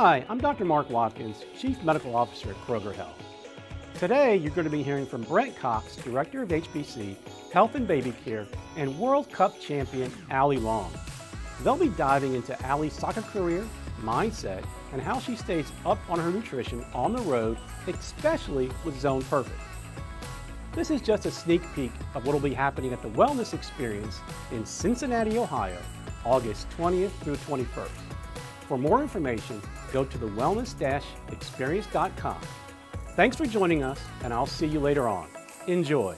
Hi, I'm Dr. Mark Watkins, Chief Medical Officer at Kroger Health. Today, you're going to be hearing from Brent Cox, Director of HBC, Health and Baby Care, and World Cup champion Allie Long. They'll be diving into Allie's soccer career, mindset, and how she stays up on her nutrition on the road, especially with Zone Perfect. This is just a sneak peek of what will be happening at the Wellness Experience in Cincinnati, Ohio, August 20th through 21st. For more information, go to thewellness-experience.com. Thanks for joining us, and I'll see you later on. Enjoy.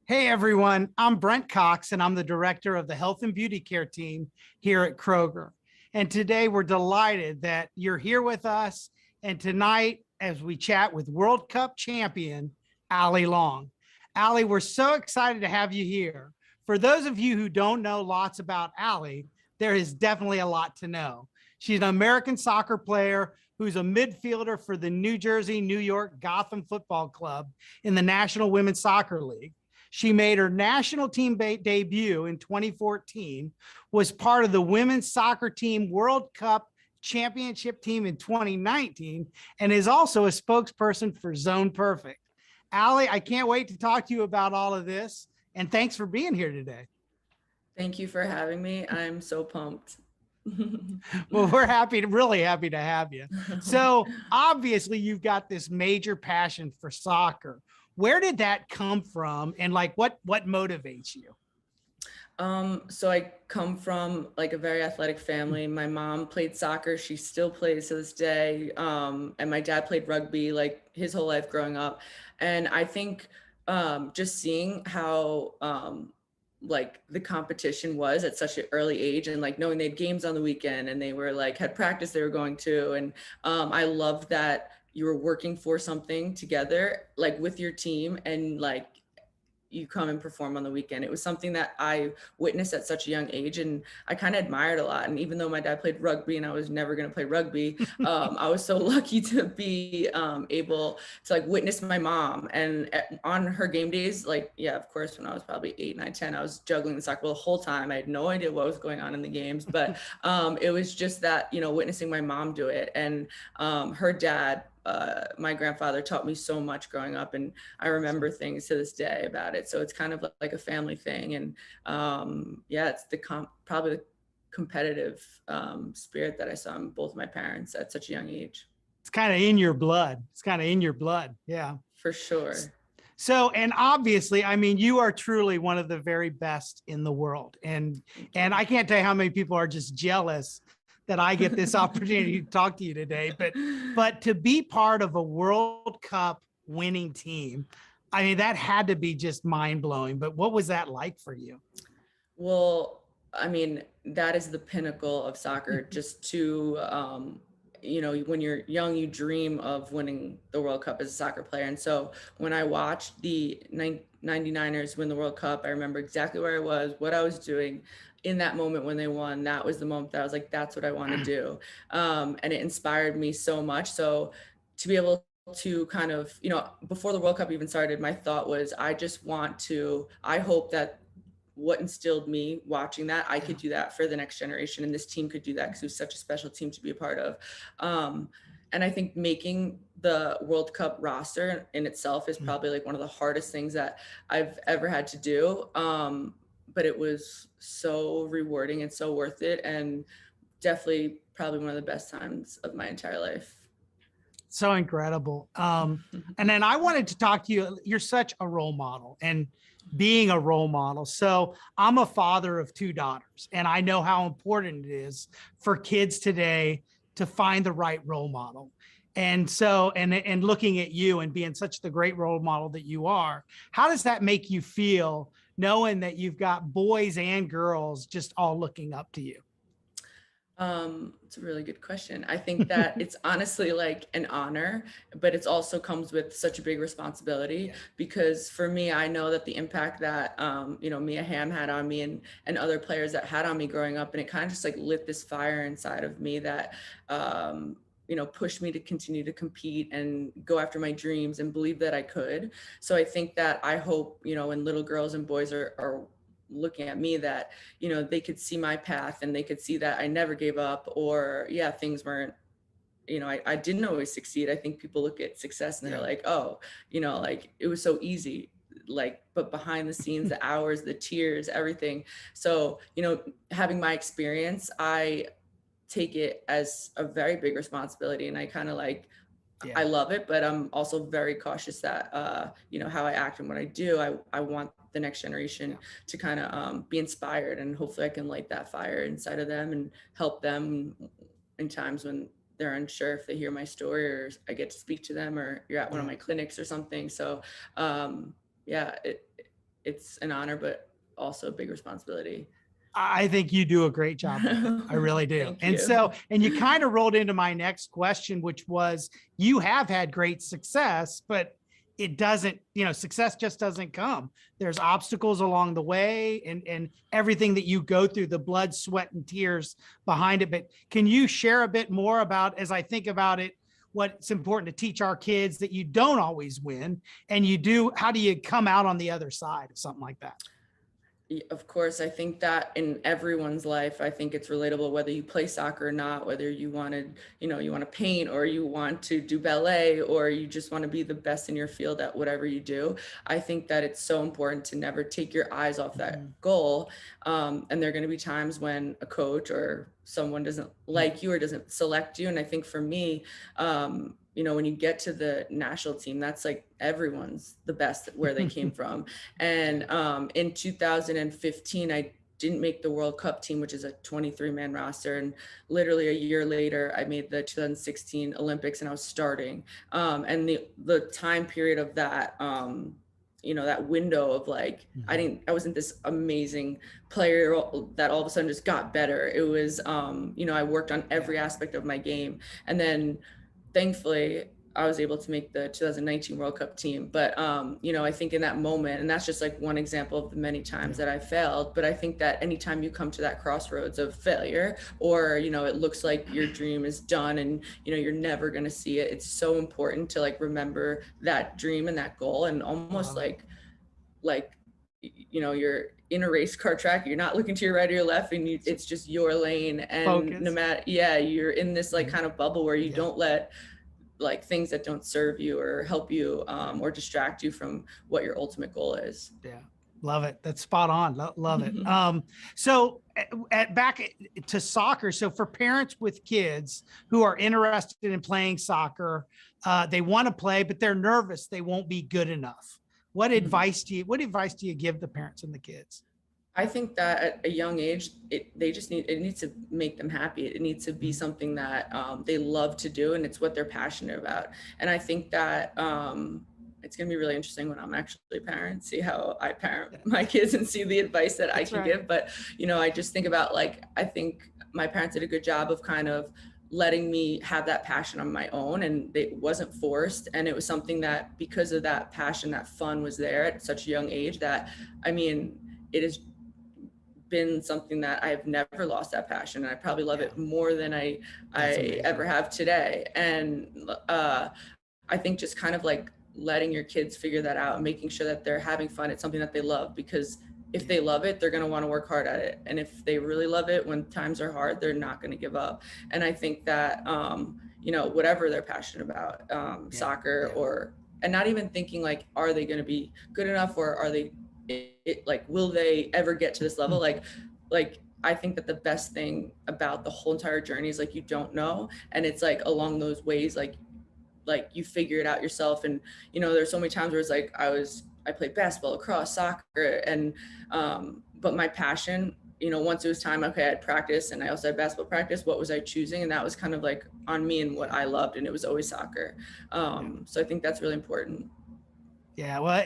Hey everyone, I'm Brent Cox and I'm the director of the Health and Beauty Care team here at Kroger. And today we're delighted that you're here with us. And tonight, as we chat with World Cup champion, Allie Long. Allie, we're so excited to have you here. For those of you who don't know lots about Allie, there is definitely a lot to know. She's an American soccer player who's a midfielder for the New Jersey, New York Gotham Football Club in the National Women's Soccer League. She made her national team debut in 2014, was part of the women's soccer team World Cup championship team in 2019, and is also a spokesperson for Zone Perfect. Allie, I can't wait to talk to you about all of this, and thanks for being here today. Thank you for having me. I'm so pumped. Well, we're really happy to have you. So obviously you've got this major passion for soccer. Where did that come from? And what motivates you? So I come from like a very athletic family. My mom played soccer. She still plays to this day. And my dad played rugby like his whole life growing up. And I think just seeing how like the competition was at such an early age, and like knowing they had games on the weekend and they were like had practice they were going to. And I loved that you were working for something together, like with your team, and like you come and perform on the weekend. It was something that I witnessed at such a young age, and I kind of admired a lot. And even though my dad played rugby and I was never going to play rugby, I was so lucky to be able to like witness my mom. And on her game days, like, yeah, of course, when I was probably 8, 9, 10, I was juggling the soccer ball the whole time. I had no idea what was going on in the games, but it was just that, you know, witnessing my mom do it. And her dad, my grandfather, taught me so much growing up, and I remember things to this day about it. So it's kind of like a family thing. And yeah, it's probably the competitive spirit that I saw in both my parents at such a young age. It's kind of in your blood. Yeah, for sure. So, and obviously, I mean, you are truly one of the very best in the world. And I can't tell you how many people are just jealous that I get this opportunity to talk to you today, but to be part of a World Cup winning team, I mean, that had to be just mind blowing, but what was that like for you? Well, I mean, that is the pinnacle of soccer, just to, you know, when you're young, you dream of winning the World Cup as a soccer player. And so when I watched the 99ers win the World Cup, I remember exactly where I was, what I was doing in that moment when they won. That was the moment that I was like, that's what I want to do. And it inspired me so much. So to be able to kind of, you know, before the World Cup even started, my thought was, I hope that what instilled me watching that, I could do that for the next generation, and this team could do that, because it was such a special team to be a part of. And I think making the World Cup roster in itself is probably like one of the hardest things that I've ever had to do. But it was so rewarding and so worth it, and definitely probably one of the best times of my entire life. So incredible. And then I wanted to talk to you. You're such a role model, and being a role model. So I'm a father of 2 daughters, and I know how important it is for kids today to find the right role model. And so, and looking at you and being such the great role model that you are, how does that make you feel knowing that you've got boys and girls just all looking up to you? It's a really good question. I think that it's honestly like an honor, but it's also comes with such a big responsibility, because for me, I know that the impact that, you know, Mia Hamm had on me, and other players that had on me growing up, and it kind of just like lit this fire inside of me that, you know, pushed me to continue to compete and go after my dreams and believe that I could. So I think that I hope, you know, when little girls and boys are looking at me that, you know, they could see my path and they could see that I never gave up, or yeah, things weren't, you know, I didn't always succeed. I think people look at success and they're like, oh, you know, like it was so easy, like, but behind the scenes, the hours, the tears, everything. So, you know, having my experience, I take it as a very big responsibility, and I kind of like, I love it, but I'm also very cautious that, you know, how I act and what I do. I want the next generation to kind of be inspired, and hopefully I can light that fire inside of them and help them in times when they're unsure, if they hear my story or I get to speak to them, or you're at one of my clinics or something. So yeah, it's an honor, but also a big responsibility. I think you do a great job with it. I really do. Thank And you. so, and you kind of rolled into my next question, which was, you have had great success, but it doesn't, you know, success just doesn't come. There's obstacles along the way, and everything that you go through, the blood, sweat, and tears behind it. But can you share a bit more about, as I think about it, what's important to teach our kids, that you don't always win, and you do, how do you come out on the other side of something like that? Of course, I think that in everyone's life, I think it's relatable, whether you play soccer or not, whether you wanted, you know, you want to paint, or you want to do ballet, or you just want to be the best in your field at whatever you do. I think that it's so important to never take your eyes off that goal. And there are going to be times when a coach or someone doesn't like you or doesn't select you. And I think for me, you know, when you get to the national team, that's like everyone's the best where they came from. And in 2015, I didn't make the World Cup team, which is a 23-man roster. And literally a year later, I made the 2016 Olympics, and I was starting. And the time period of that, you know, that window of like, I wasn't this amazing player that all of a sudden just got better. It was, you know, I worked on every aspect of my game. And then thankfully I was able to make the 2019 World Cup team. But, you know, I think in that moment, and that's just like one example of the many times that I failed, but I think that anytime you come to that crossroads of failure, or, you know, it looks like your dream is done and, you know, you're never going to see it, it's so important to like remember that dream and that goal, and almost like, you know, you're in a race car track, you're not looking to your right or your left, and it's just your lane. And focus. No matter, you're in this like kind of bubble where you don't let like things that don't serve you or help you or distract you from what your ultimate goal is. Yeah. Love it. That's spot on. Love it. So back to soccer. So for parents with kids who are interested in playing soccer, they want to play, but they're nervous they won't be good enough. What advice do you give the parents and the kids? I think that at a young age, it needs to make them happy. It needs to be something that they love to do, and it's what they're passionate about. And I think that it's going to be really interesting when I'm actually a parent, see how I parent my kids and see the advice that I can give. But, you know, I just think about like, I think my parents did a good job of kind of letting me have that passion on my own, and it wasn't forced. And it was something that, because of that passion, that fun was there at such a young age, that, I mean, it has been something that I've never lost that passion. And I probably love it more than I ever have today. And I think just kind of like letting your kids figure that out and making sure that they're having fun. It's something that they love, because if they love it, they're going to want to work hard at it. And if they really love it, when times are hard, they're not going to give up. And I think that, you know, whatever they're passionate about, soccer or, and not even thinking like, are they going to be good enough, or are they, like, will they ever get to this level? Like, I think that the best thing about the whole entire journey is like, you don't know. And it's like along those ways, like you figure it out yourself. And, you know, there's so many times where it's like, I played basketball, lacrosse, soccer, and, but my passion, you know, once it was time, okay, I had practice and I also had basketball practice, what was I choosing? And that was kind of like on me and what I loved. And it was always soccer. So I think that's really important. Yeah. Well,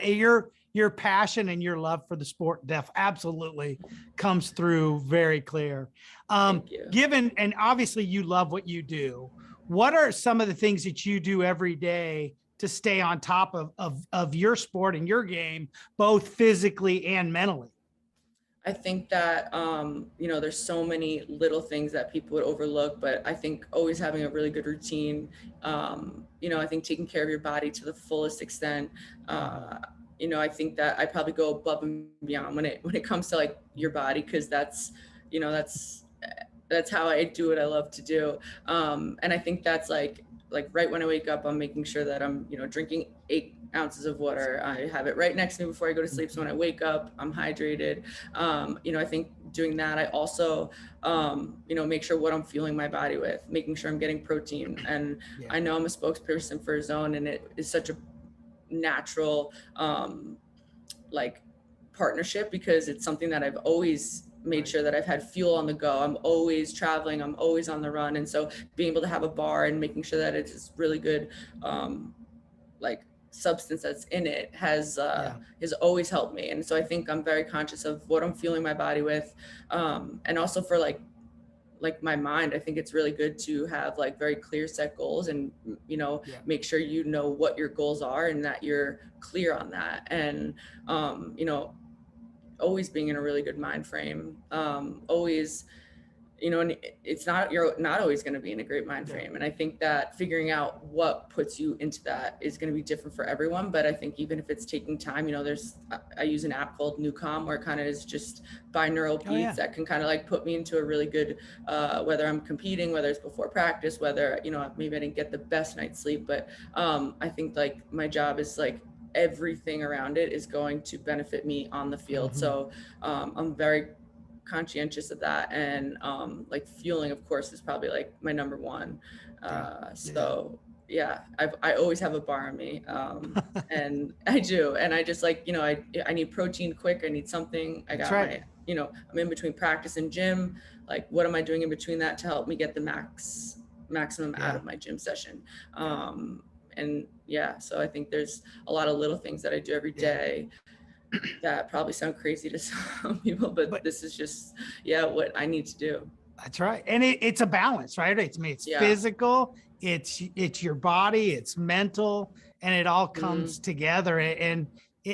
your passion and your love for the sport absolutely comes through very clear. Thank you. Given, and obviously you love what you do, what are some of the things that you do every day to stay on top of your sport and your game, both physically and mentally? I think that, you know, there's so many little things that people would overlook, but I think always having a really good routine, you know, I think taking care of your body to the fullest extent, I think that I probably go above and beyond when it comes to like your body, because that's, that's how I do what I love to do. And I think that's like right when I wake up, I'm making sure that I'm, drinking 8 ounces of water. I have it right next to me before I go to sleep. So when I wake up, I'm hydrated. I think doing that, I also, make sure what I'm fueling my body with, making sure I'm getting protein. And I know I'm a spokesperson for Zone, and it is such a natural, like partnership, because it's something that I've always made sure that I've had fuel on the go. I'm always traveling, I'm always on the run. And so being able to have a bar and making sure that it's really good, like substance that's in it has always helped me. And so I think I'm very conscious of what I'm fueling my body with. And also for like my mind, I think it's really good to have like very clear set goals and, make sure what your goals are and that you're clear on that. And, always being in a really good mind frame, always, and you're not always going to be in a great mind frame. And I think that figuring out what puts you into that is going to be different for everyone. But I think even if it's taking time, I use an app called Newcom, where it kind of is just binaural beats that can kind of like put me into a really good, whether I'm competing, whether it's before practice, whether, maybe I didn't get the best night's sleep, but I think like my job is like everything around it is going to benefit me on the field. So I'm very conscientious of that. And like fueling, of course, is probably like my number one. I always have a bar on me, and I do. And I just like, I need protein quick. I need something. I got my, I'm in between practice and gym. Like, what am I doing in between that to help me get the maximum out of my gym session? So I think there's a lot of little things that I do every day that probably sound crazy to some people, but this is just, what I need to do. That's right. And it's a balance, right? It's physical, it's your body, it's mental, and it all comes together. And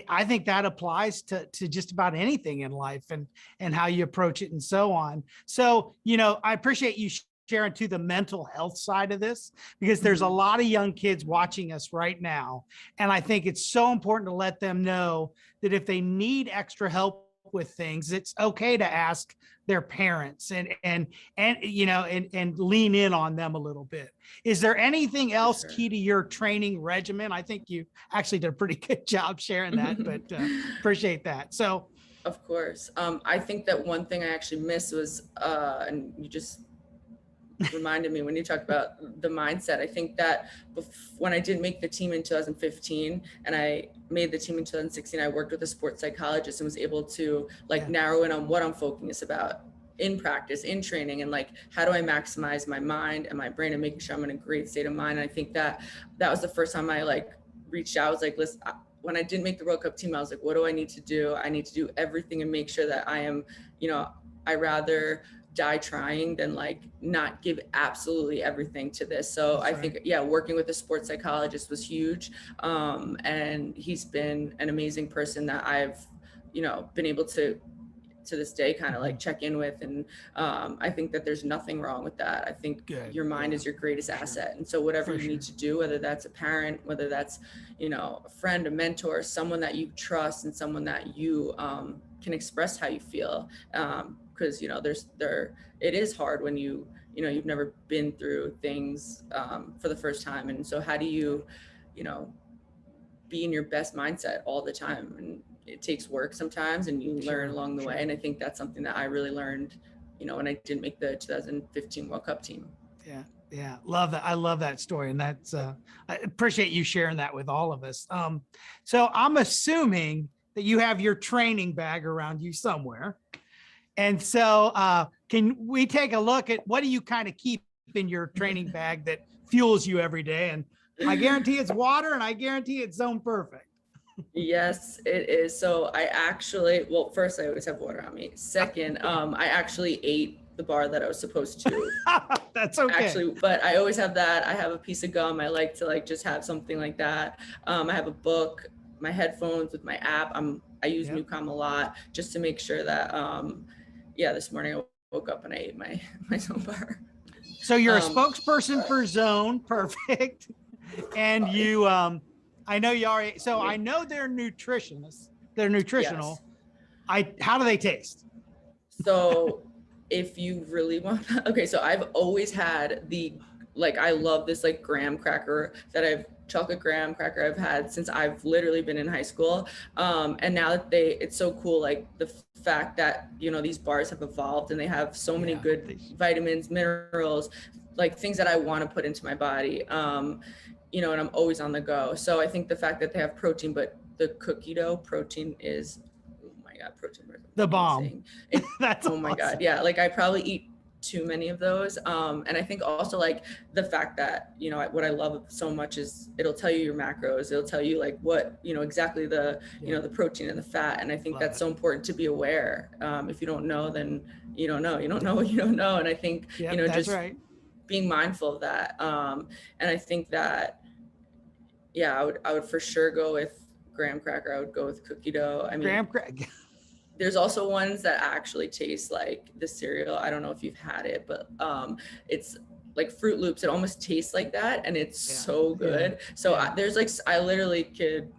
I think that applies to just about anything in life and how you approach it and so on. So, I appreciate you sharing to the mental health side of this, because there's a lot of young kids watching us right now. And I think it's so important to let them know that if they need extra help with things, it's okay to ask their parents and lean in on them a little bit. Is there anything else key to your training regimen? I think you actually did a pretty good job sharing that, but appreciate that. So, of course. I think that one thing I actually missed was, and you just reminded me when you talked about the mindset. I think that when I did make the team in 2015 and I made the team in 2016, I worked with a sports psychologist and was able to narrow in on what I'm focused about in practice, in training, and like, how do I maximize my mind and my brain and making sure I'm in a great state of mind. And I think that was the first time I reached out. I was like, listen, when I didn't make the World Cup team, I was like, what do I need to do? I need to do everything and make sure that I am, I rather die trying than not give absolutely everything to this. So I think, working with a sports psychologist was huge. And he's been an amazing person that I've, been able to this day kind of check in with. And I think that there's nothing wrong with that. I think your mind is your greatest asset. And so whatever you need to do, whether that's a parent, whether that's, a friend, a mentor, someone that you trust, and someone that you can express how you feel. Because it is hard when you've never been through things for the first time. And so how do you be in your best mindset all the time? And it takes work sometimes, and you learn along the way. And I think that's something that I really learned, when I didn't make the 2015 World Cup team. Yeah. Love that. I love that story. And that's, I appreciate you sharing that with all of us. So I'm assuming that you have your training bag around you somewhere. And so can we take a look at what do you kind of keep in your training bag that fuels you every day? And I guarantee it's water, and I guarantee it's Zone Perfect. Yes, it is. So I actually, first, I always have water on me. Second, I actually ate the bar that I was supposed to. That's okay. Actually, but I always have that. I have a piece of gum. I like to just have something like that. I have a book, my headphones with my app. I use Newcom a lot just to make sure that, this morning I woke up and I ate my Zone bar. So you're a spokesperson for Zone Perfect, and you I know you already, so I know they're nutritionists. They're nutritional. Yes. How do they taste? So if you really want, okay, so I've always had I love this like graham cracker chocolate graham cracker I've had since I've literally been in high school. And now that it's so cool, like the fact that, these bars have evolved and they have so many good vitamins, minerals, like things that I want to put into my body. And I'm always on the go. So I think the fact that they have protein, but the cookie dough protein is, oh my God, protein bars. The bomb. That's oh my awesome. God. Yeah. Like I probably eat too many of those. And I think also like the fact that, what I love so much is it'll tell you your macros. It'll tell you like what, exactly the, the protein and the fat. And I think that's so important to be aware. If you don't know, then you don't know. You don't know what you don't know. And I think, just being mindful of that. And I think that, I would for sure go with graham cracker. I would go with cookie dough. I mean, graham cracker. There's also ones that actually taste like the cereal. I don't know if you've had it, but it's like Fruit Loops. It almost tastes like that, and it's so good. So I literally could.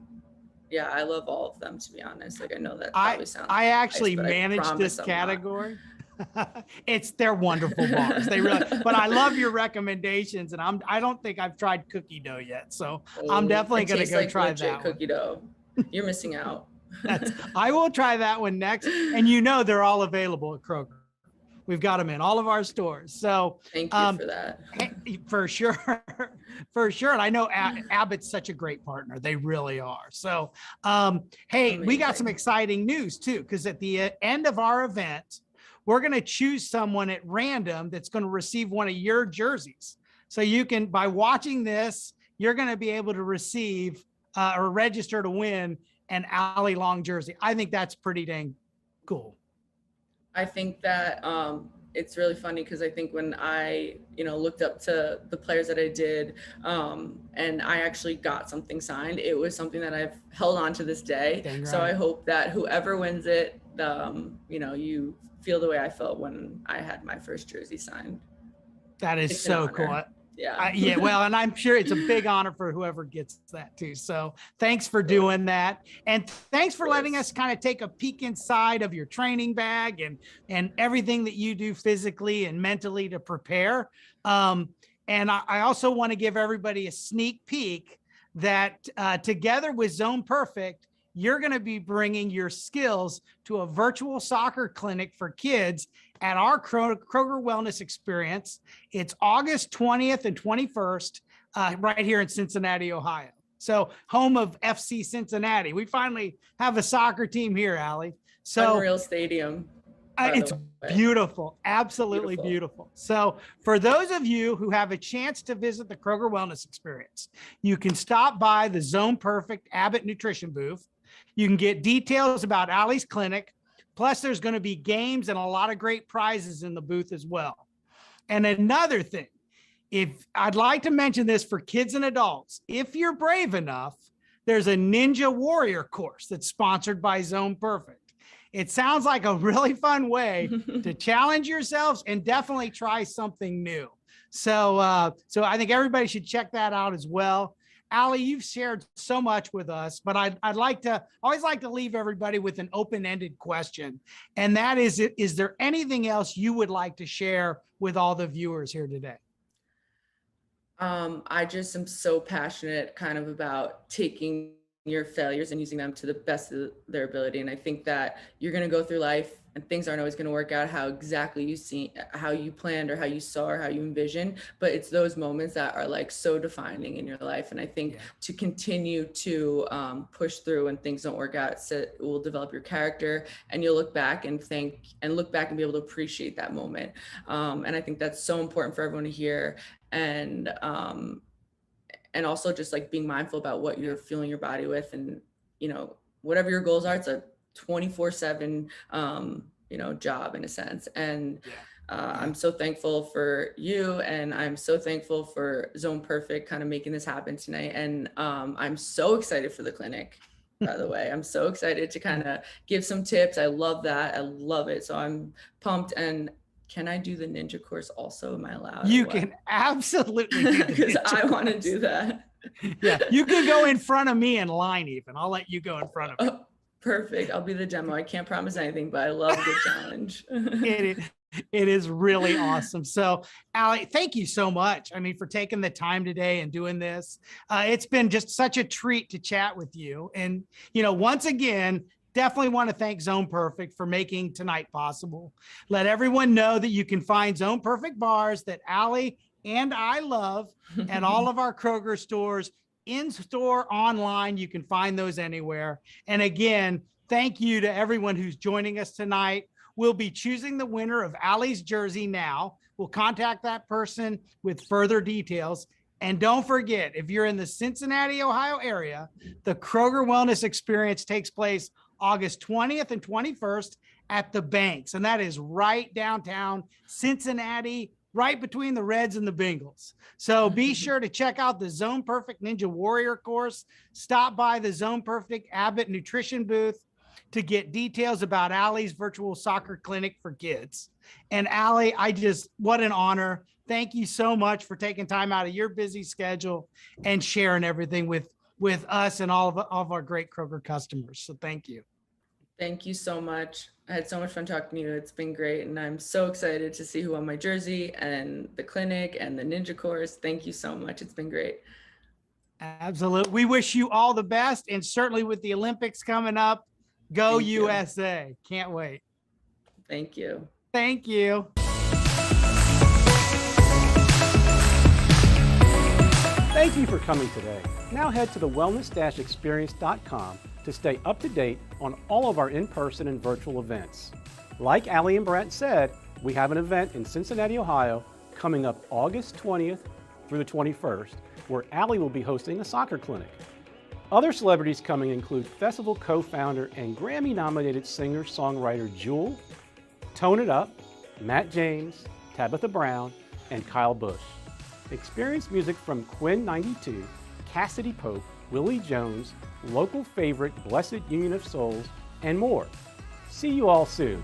Yeah, I love all of them, to be honest. Like I know that probably sounds. I actually nice, manage this category. They're wonderful bars. They really. But I love your recommendations, and I don't think I've tried cookie dough yet, so I'm definitely going to go try that cookie dough. You're missing out. I will try that one next. And they're all available at Kroger. We've got them in all of our stores. So thank you for that. For sure. For sure. And I know Abbott's such a great partner. They really are. So, hey, we got some exciting news too, because at the end of our event, we're going to choose someone at random that's going to receive one of your jerseys. So you can, by watching this, you're going to be able to receive or register to win an Allie Long jersey. I think that's pretty dang cool. I think that it's really funny because I think when I, looked up to the players that I did, and I actually got something signed, it was something that I've held on to this day. Right. So I hope that whoever wins it, you feel the way I felt when I had my first jersey signed. That is so cool. Yeah. Well, and I'm sure it's a big honor for whoever gets that too. So thanks for doing that. And thanks for letting us kind of take a peek inside of your training bag and everything that you do physically and mentally to prepare. And I also want to give everybody a sneak peek that together with Zone Perfect, you're going to be bringing your skills to a virtual soccer clinic for kids at our Kroger Wellness Experience. It's August 20th and 21st, right here in Cincinnati, Ohio. So home of FC Cincinnati. We finally have a soccer team here, Allie. So Unreal Stadium. It's beautiful. Absolutely beautiful. So for those of you who have a chance to visit the Kroger Wellness Experience, you can stop by the Zone Perfect Abbott Nutrition booth. You can get details about Allie's clinic. Plus, there's going to be games and a lot of great prizes in the booth as well. And another thing, if I'd like to mention this for kids and adults, if you're brave enough, there's a Ninja Warrior course that's sponsored by Zone Perfect. It sounds like a really fun way to challenge yourselves and definitely try something new. So I think everybody should check that out as well. Allie, you've shared so much with us, but I'd always like to leave everybody with an open-ended question. And that is there anything else you would like to share with all the viewers here today? I just am so passionate kind of about taking your failures and using them to the best of their ability. And I think that you're going to go through life and things aren't always going to work out how exactly how you planned or how you saw or how you envisioned, but it's those moments that are like so defining in your life. And I think to continue to push through when things don't work out, it will develop your character, and you'll look back and be able to appreciate that moment. And I think that's so important for everyone to hear. And also just like being mindful about what you're fueling your body with, and, whatever your goals are, it's a 24/7, job in a sense. And I'm so thankful for you, and I'm so thankful for Zone Perfect kind of making this happen tonight. And I'm so excited for the clinic, by the way. I'm so excited to kind of give some tips. I love that. I love it. So I'm pumped. And can I do the ninja course also? Am I allowed? You can absolutely do the because I ninja want to course. do that. Yeah, you can go in front of me in line even. I'll let you go in front of me. Oh, perfect. I'll be the demo. I can't promise anything, but I love a good challenge. It is really awesome. So, Allie, thank you so much. I mean, for taking the time today and doing this. It's been just such a treat to chat with you. And, once again, definitely want to thank Zone Perfect for making tonight possible. Let everyone know that you can find Zone Perfect bars that Allie and I love at all of our Kroger stores, in store, online. You can find those anywhere. And again, thank you to everyone who's joining us tonight. We'll be choosing the winner of Allie's jersey now. We'll contact that person with further details. And don't forget, if you're in the Cincinnati, Ohio area, the Kroger Wellness Experience takes place August 20th and 21st at the Banks. And that is right downtown Cincinnati, right between the Reds and the Bengals. So be sure to check out the Zone Perfect Ninja Warrior course. Stop by the Zone Perfect Abbott Nutrition booth to get details about Allie's virtual soccer clinic for kids. And Allie, what an honor. Thank you so much for taking time out of your busy schedule and sharing everything with us and all of our great Kroger customers. So thank you. Thank you so much. I had so much fun talking to you. It's been great. And I'm so excited to see who won my jersey and the clinic and the ninja course. Thank you so much. It's been great. Absolutely. We wish you all the best. And certainly with the Olympics coming up, go Thank you. USA. Can't wait. Thank you. Thank you. Thank you for coming today. Now head to the wellness-experience.com to stay up to date on all of our in-person and virtual events. Like Allie and Brent said, we have an event in Cincinnati, Ohio coming up August 20th through the 21st, where Allie will be hosting a soccer clinic. Other celebrities coming include festival co-founder and Grammy-nominated singer-songwriter Jewel, Tone It Up, Matt James, Tabitha Brown, and Kyle Busch. Experience music from Quinn 92, Cassidy Pope, Willie Jones, local favorite Blessed Union of Souls, and more. See you all soon.